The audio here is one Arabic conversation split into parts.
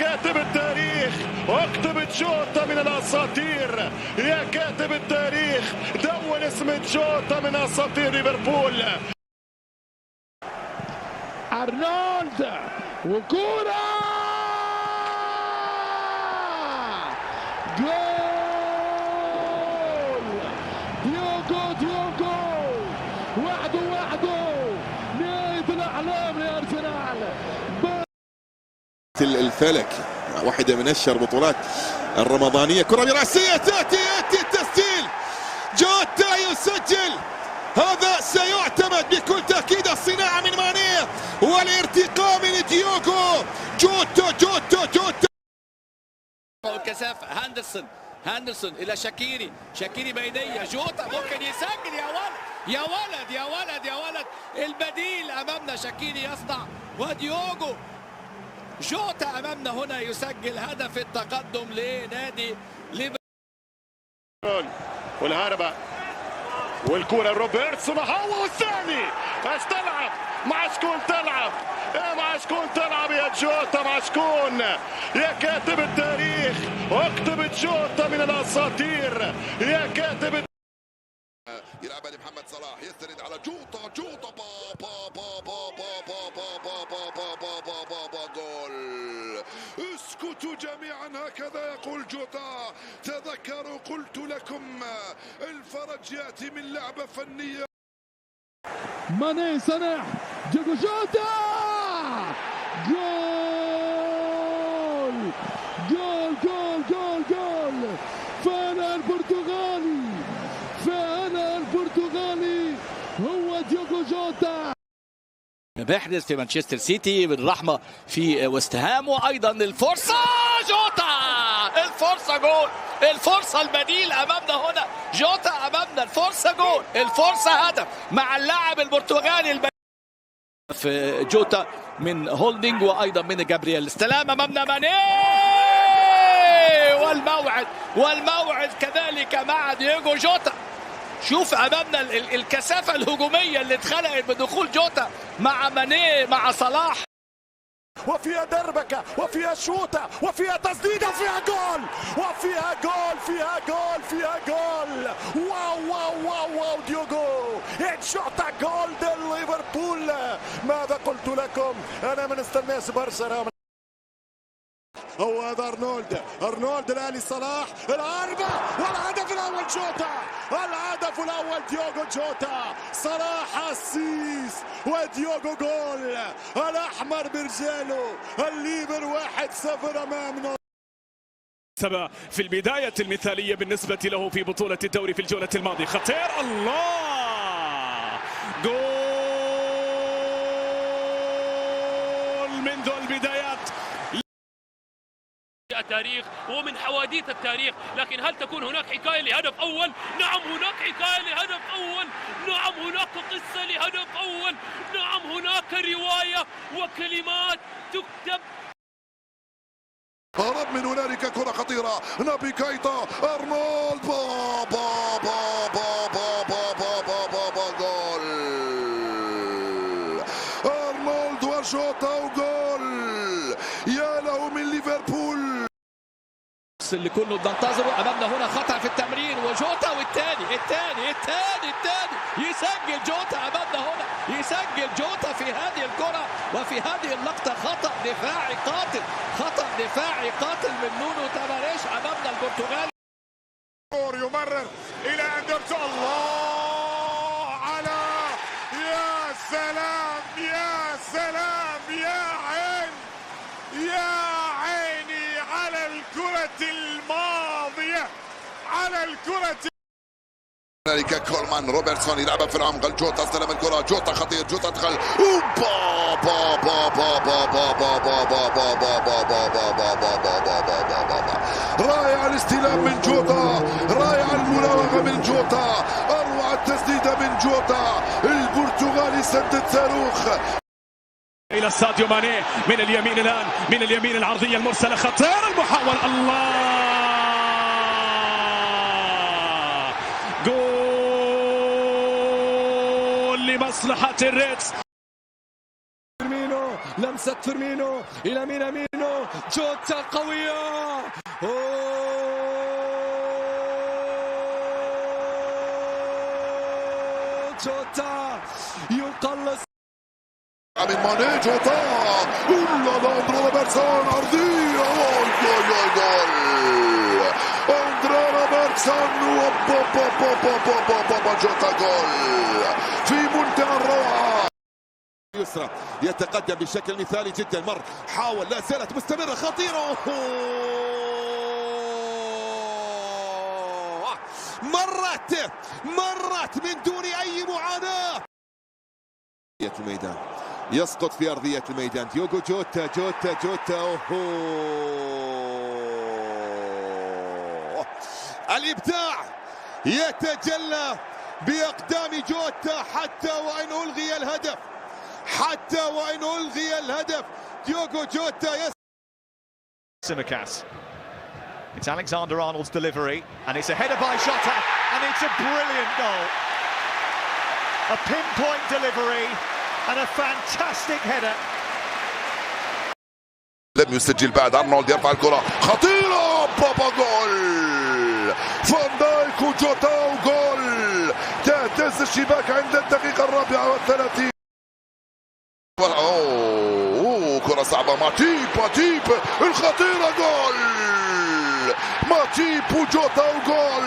كاتب التاريخ اكتب جوتا من الاساطير. يا كاتب التاريخ دون اسم جوتا من اساطير ليفربول. ارنولد وكورة جول. ديوغو وحده نهاية الأحلام لأرسنال. الفلك واحدة من أشهر بطولات الرمضانية. كرة برأسية تأتي التسجيل. جوتا يسجل. هذا سيعتمد بكل تأكيد الصناعة من ماني والارتقاء من ديوغو جوتا. الكثافة هاندرسون إلى شاكيري بينية جوتا ممكن يسجل. يا ولد البديل أمامنا شاكيري يصنع وديوغو جوتا أمامنا هنا يسجل هدف التقدم لنادي ليفربول. والهربة والكرة روبرتسون هو الثاني. ايش تلعب مع شكون تلعب؟ مع شكون تلعب يا جوتا؟ مع شكون؟ يا كاتب التاريخ اكتب جوتا من الاساطير. يا كاتب يلعبها لمحمد صلاح يستند على جوتا جول. اسكتوا جميعا هكذا يقول جوتا. تذكروا قلت لكم الفرج ياتي من لعبة فنية. ماني صنع ديوغو جوتا جول. فأنا البرتغالي هو ديوغو جوتا. بيحدث في مانشستر سيتي بالرحمة في ويست هام. وأيضا الفرصة جوتا. الفرصة جول. الفرصة البديل أمامنا هنا جوتا أمامنا. الفرصة جول. الفرصة هدف مع اللاعب البرتغالي البديل في جوتا من هولدينج وأيضا من جابرييل. استلام أمامنا ماني والموعد كذلك مع ديوغو جوتا. شوف امامنا الكثافه الهجوميه اللي اتخلقت بدخول جوتا مع ماني مع صلاح. وفيها دربكه وفيها شوطه وفيها تسديده وفيها جول فيها جول. واو ديوغو شوطه جول ديال ليفربول. ماذا قلت لكم؟ انا ما نستناش برشا. هو هذا ارنولد الآلي صلاح العارضة والهدف الأول ديوغو جوتا. صلاح السيس وديوغو جول. الأحمر برجاله. الليفر 1-0 أمامنا. في البداية المثالية بالنسبة له في بطولة الدوري في الجولة الماضية. خطير الله. جول منذ البدايات. التاريخ ومن حواديت التاريخ، لكن هل تكون هناك حكاية لهدف أول؟ نعم هناك حكاية لهدف أول. نعم هناك قصة لهدف أول. نعم هناك رواية وكلمات تكتب. هرب من هنالك كرة خطيرة. نابي كايتا أرنولد جول. أرنولد وجوتا وجول. يا له من ليفربول اللي كله ننتظره. امامنا هنا خطأ في التمرير وجوتا والثاني يسجل جوتا امامنا هنا. يسجل جوتا في هذه الكرة وفي هذه اللقطة. خطأ دفاعي قاتل من نونو تافاريش امامنا البرتغالي. يمرر الى اندرسون. الله على يا سلام يا عيني على الكرة الماضية هنالك كولمان روبرتسون يلعبها في العمق. جوتا استلم الكرة. جوتا خطير. جوتا دخل. رائع الاستلام من جوتا. رائع المراوغة من جوتا. أروع التسديدة من جوتا. البرتغالي سدد صاروخ إلى ساديو ماني من اليمين الآن. من اليمين العرضية المرسلة. خطير المحاولة. الله. جول لمصلحة الريدز. لمسة فيرمينو إلى مينامينو، جوتا قوية. جوتا يقلص من ماني. جوتا لاندرو روبرتسون عرضية، جول أندري روبرتسون. جوتا جول في منتهى الروعة. يسرى يتقدم بشكل مثالي جدا، مر حاول، لا زالت مستمرة خطيرة. مرت من دون أي معاناة. الميدان يسقط في أرضية الميدان. ديوغو جوتا. الإبداع يتجلى بأقدام جوتا حتى وإن ألغي الهدف. ديوغو جوتا Tsimikas. It's Alexander-Arnold's delivery, and it's a header by Jota, and it's a brilliant goal. A pinpoint delivery and a fantastic header. لم يسجل بعد. أرنولد يرفع الكرة خطيرة، جول. فان دايك وجوتا وجول. تهتز الشباك عند الدقيقة 34. كرة صعبة. ماتيب الخطيرة، جول. ماتيب وجوتا وجول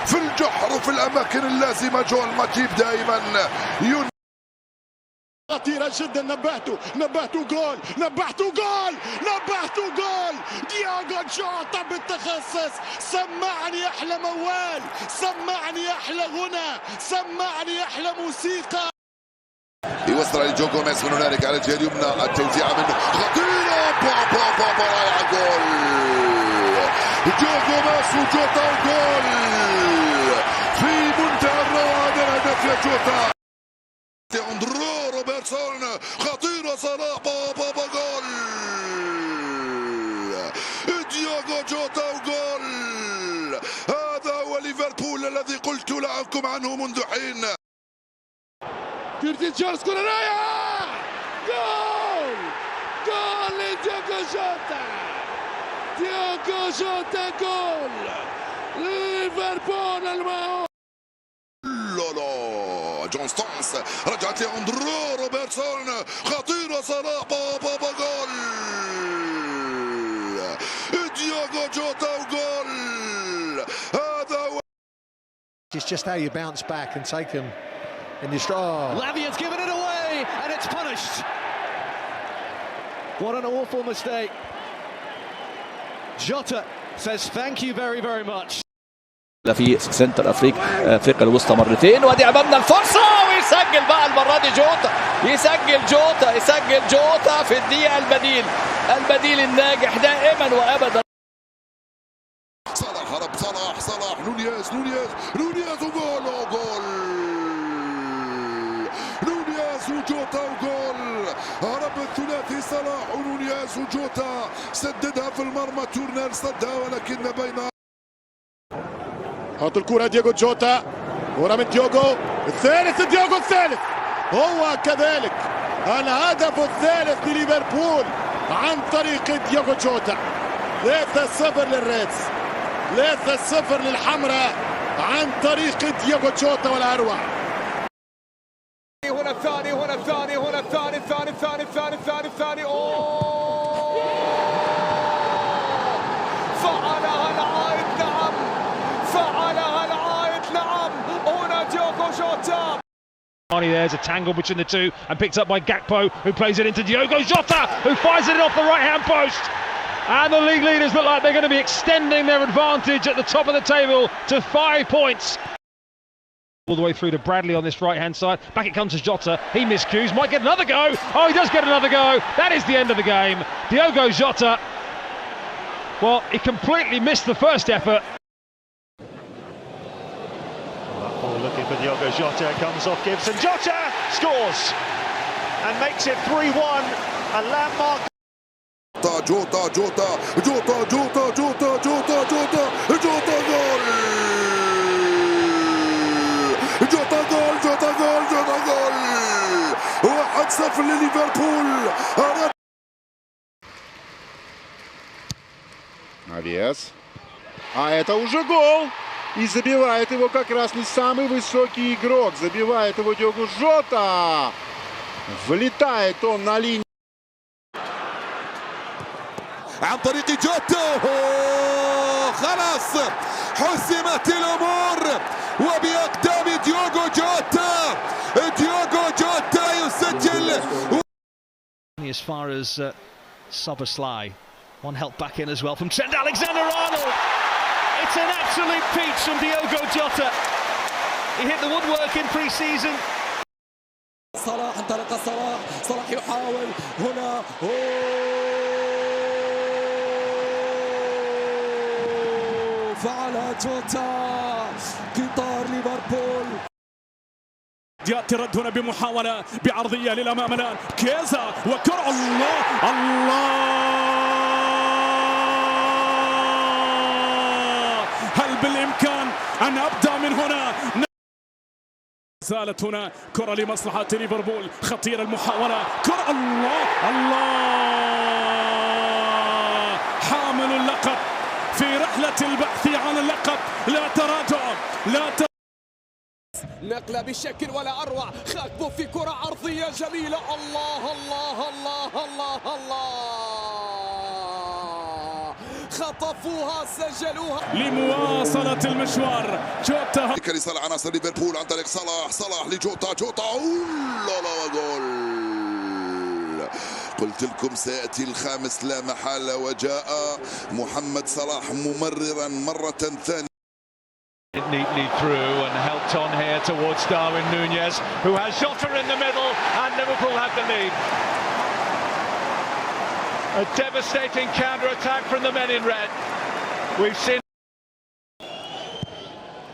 في الجحر وفي الأماكن اللازمة. جول ماتيب دائما خطيرة جدا. نبهته جول. ديوغو جوتا بالتخصص. سمعني أحلى موال، سمعني أحلى غنى، سمعني أحلى موسيقى. يوصل لجو جوميز من هنالك على الجهة اليمنى، التوزيع منه خطيرة. رائع، جول. جو جوميز وجوتا وجول في منتهى الروعة. هذا الهدف يا جوتا. أندري روبرتسون خطيرة. صلاح جول. ديوغو جوتا وجول. هذا هو ليفربول الذي قلت لكم عنه منذ حين. كيرتي تشارلز، كرة رايعة، جول لديوغو جوتا. جول ليفربول الماء. جون ستونز رجعت لأندري روبرتسون خطيرة. صلاح جول. ديوغو جوتا وجول. هذا هو. It's just how you bounce back and take them in your stride. Lavia's given it away and it's punished. What an awful mistake. Jota says thank you very, very much. في سنتر افريقيا الوسطى مرتين، وادي امامنا الفرصه، ويسجل بقى المره دي جوتا. يسجل جوتا في الدقيقه. البديل الناجح دائما وابدا. صلاح هرب. صلاح نونيز وجول. نونيز وجوتا وجول. هرب الثلاثي صلاح ونونيز وجوتا. سددها في المرمى. تورنر صدها ولكن بين. حط الكرة ديوغو جوتا. كرة من ديوغو الثالث. هو كذلك الهدف الثالث لليفربول عن طريق ديوغو جوتا. 3-0 للريدز، 3-0 للحمراء عن طريق ديوغو جوتا والأروع. هنا الثاني. فعلها العائد. نعم. هنا ديوغو جوتا. There's a tangle between the two and picked up by Gakpo, who plays it into Diogo Jota, who fires it off the right-hand post. And the league leaders look like they're going to be extending their advantage at the top of the table to 5 points. All the way through to Bradley on this right-hand side. Back it comes to Jota. He miscues, might get another go. Oh, he does get another go. That is the end of the game. Diogo Jota, well, he completely missed the first effort. Looking for Diogo Jota, comes off Gibson. Jota scores and makes it 3-1. A landmark. جوتا جول. جوتا جول. 1-0 لليفربول. Навес. А это уже гол. И забивает его как раз не самый высокий игрок. Забивает его Диого Жота. Влетает он на линию. عن طريق جوتا. خلاص حسمت الأمور وبأقدام ديوغو جوتا. ديوغو جوتا يسجل. As far as Szoboszlai, one helped back in as well from Trent Alexander-Arnold. It's an absolute peach from Diogo Jota. He hit the woodwork in pre-season. صلاح انطلق صلاح يحاول هنا فعل جوتا قطار ليفربول. ياتي الرد هنا بمحاولة بعرضية للأمام الآن كيزا وكرة. الله هل بالإمكان أن أبدأ من هنا؟ زالت هنا كرة لمصلحة ليفربول. خطيرة المحاولة كرة. الله حامل اللقب في رحلة البحث عن اللقب. لا تراجع نقلة بالشكل ولا أروع. خاكبو في كرة عرضية جميلة. الله الله الله الله الله خطفوها سجلوها. لمواصلة المشوار جوتا لصالح عناصر ليفربول عن طريق صلاح لجوتا. لا جول. قلت لكم سيأتي الخامس لا محالة وجاء محمد صلاح ممررا مرة ثانية. Neatly through and helped on here towards Darwin Núñez, who has Jota in the middle, and Liverpool have the lead. A devastating counter-attack from the men in red. We've seen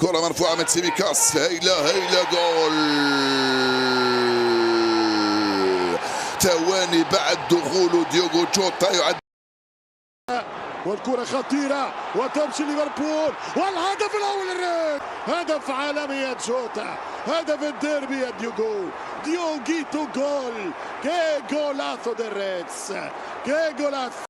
كرة مرفوعة من سيميكاس. هيلا جول. ثواني بعد دخول ديوغو جوتا يعد. والكرة خطيرة وتمشي ليفربول والهدف الأول للريد. هدف عالمي جوتا. هدف الديربي ديوغيتو جول. كي جولازو del Reds. كي جولازو.